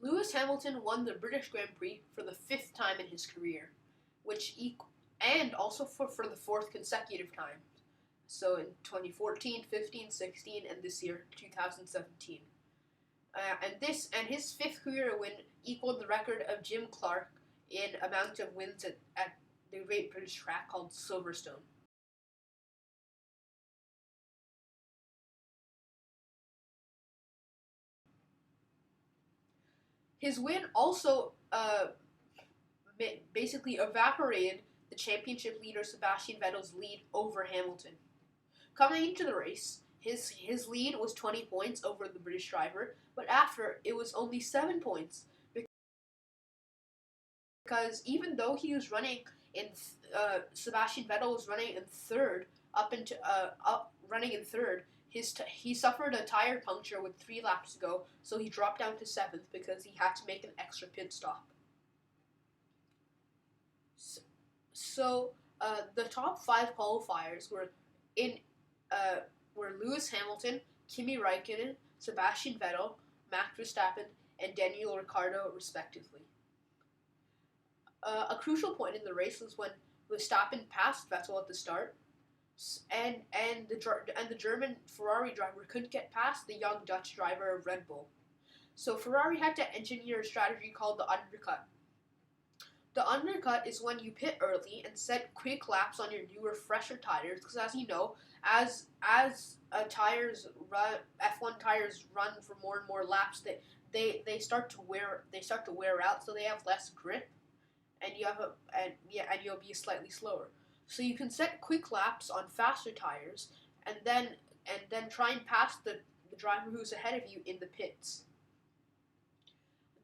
Lewis Hamilton won the British Grand Prix for the 5th time in his career, and also for the 4th consecutive time. So in 2014, 15, 16, and this year, 2017. And his 5th career win equaled the record of Jim Clark in amount of wins at the Great British track called Silverstone. His win also basically evaporated the championship leader Sebastian Vettel's lead over Hamilton. Coming into the race, his lead was 20 points over the British driver, but after it was only 7 points because even though he was running in Sebastian Vettel was running in third running in third. He suffered a tire puncture with 3 laps to go, so he dropped down to 7th because he had to make an extra pit stop. So the top 5 qualifiers were Lewis Hamilton, Kimi Raikkonen, Sebastian Vettel, Max Verstappen, and Daniel Ricciardo, respectively. A crucial point in the race was when Verstappen passed Vettel at the start, and the German Ferrari driver couldn't get past the young Dutch driver of Red Bull. So Ferrari had to engineer a strategy called the undercut. The undercut is when you pit early and set quick laps on your newer, fresher tires, because as you know, as tires run, F1 tires run for more and more laps, they start to wear out, so they have less grip, and you'll be slightly slower. So you can set quick laps on faster tires, and then try and pass the driver who's ahead of you in the pits.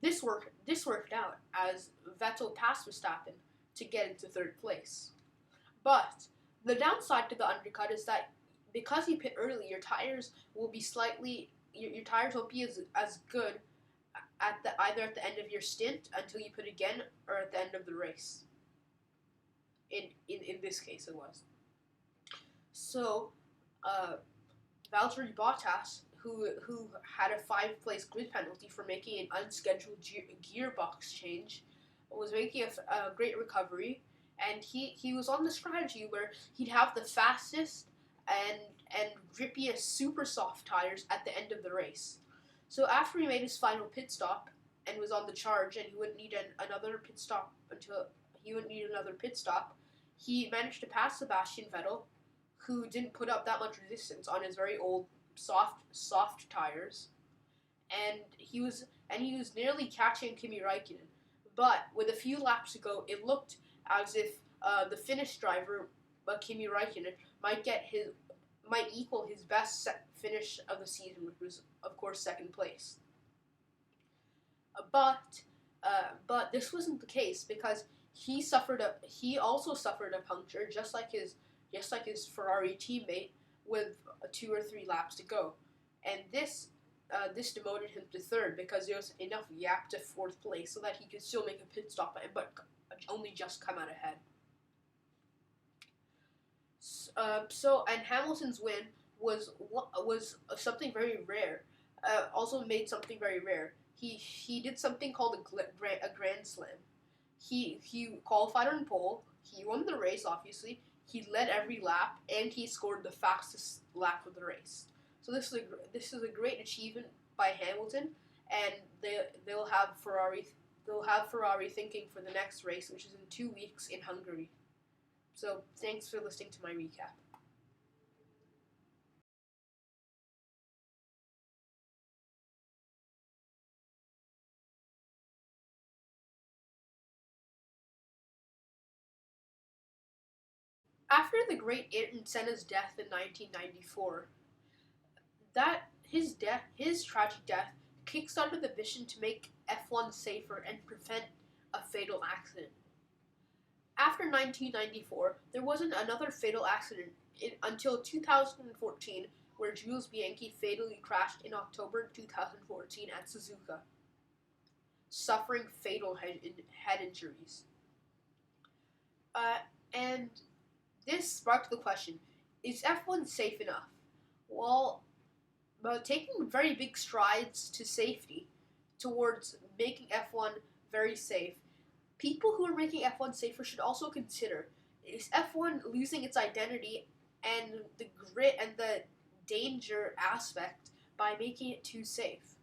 This worked out as Vettel passed Verstappen to get into 3rd place. But the downside to the undercut is that because you pit early, your tires will be your tires won't be as good either at the end of your stint until you pit again or at the end of the race. In this case, it was. So, Valtteri Bottas, who had a 5-place grid penalty for making an unscheduled gearbox change, was making a great recovery, and he was on the strategy where he'd have the fastest and grippiest super soft tires at the end of the race. So after he made his final pit stop and was on the charge, and he wouldn't need another pit stop, he managed to pass Sebastian Vettel, who didn't put up that much resistance on his very old soft tires, and he was nearly catching Kimi Raikkonen. But with a few laps to go, it looked as if the Finnish driver, Kimi Raikkonen, might equal his best finish of the season, which was, of course, 2nd place. But this wasn't the case because he also suffered a puncture, just like his Ferrari teammate, with 2 or 3 laps to go, and this demoted him to 3rd because there was enough gap to 4th place so that he could still make a pit stop, but only just come out ahead. And Hamilton's win was something very rare. Also made something very rare. He did something called a grand slam. He qualified on pole. He won the race, obviously. He led every lap, and he scored the fastest lap of the race. So this is a great achievement by Hamilton, and they'll have Ferrari thinking for the next race, which is in 2 weeks in Hungary. So thanks for listening to my recap. After the great Ayrton Senna's death in 1994, his tragic death kickstarted the mission to make F1 safer and prevent a fatal accident. After 1994, there wasn't another fatal accident until 2014, where Jules Bianchi fatally crashed in October 2014 at Suzuka, suffering fatal head injuries. And this sparked the question, is F1 safe enough? Well, taking very big strides to safety, towards making F1 very safe. People who are making F1 safer should also consider, is F1 losing its identity and the grit and the danger aspect by making it too safe?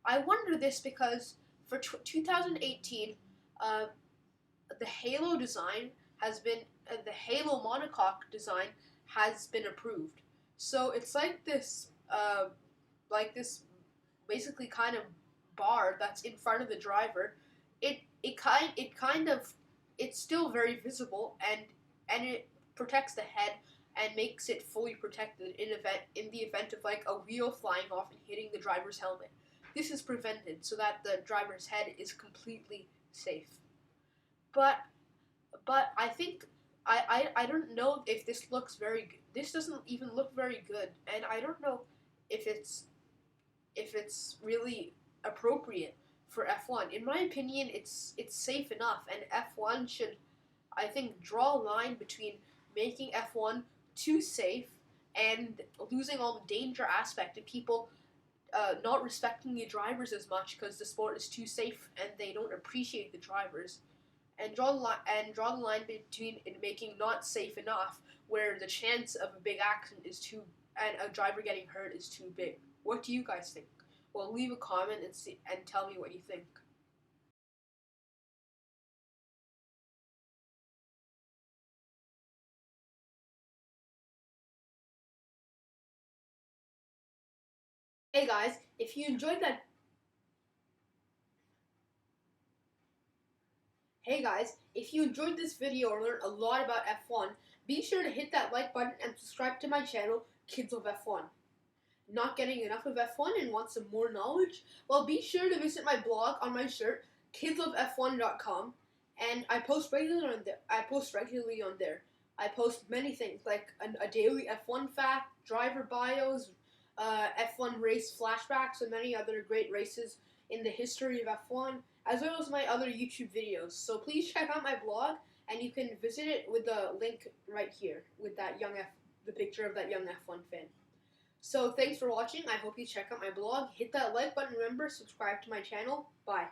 I wonder this because for 2018, uh, the Halo design has been the Halo monocoque design has been approved. So it's like this basically kind of bar that's in front of the driver. It kind of it's still very visible, and it protects the head and makes it fully protected in the event of like a wheel flying off and hitting the driver's helmet. This is prevented so that the driver's head is completely safe. But I think I don't know if this looks this doesn't even look very good, and I don't know if it's really appropriate for F1. In my opinion, it's safe enough, and F1 should, I think, draw a line between making F1 too safe and losing all the danger aspect and people not respecting the drivers as much because the sport is too safe and they don't appreciate the drivers. And draw the line between it making not safe enough, where the chance of a big accident is too and a driver getting hurt is too big. What do you guys think? Well, leave a comment and tell me what you think. Hey guys, if you enjoyed that Hey guys, if you enjoyed this video or learned a lot about F1, be sure to hit that like button and subscribe to my channel, Kids of F1. Not getting enough of F1 and want some more knowledge? Well, be sure to visit my blog on my shirt, kidsoff1.com, and I post regularly on there. I post many things like a daily F1 fact, driver bios, F1 race flashbacks, and many other great races in the history of F1, as well as my other YouTube videos. So please check out my blog, and you can visit it with the link right here with the picture of that young F1 fan. So thanks for watching. I hope you check out my blog. Hit that like button. Remember, subscribe to my channel. Bye.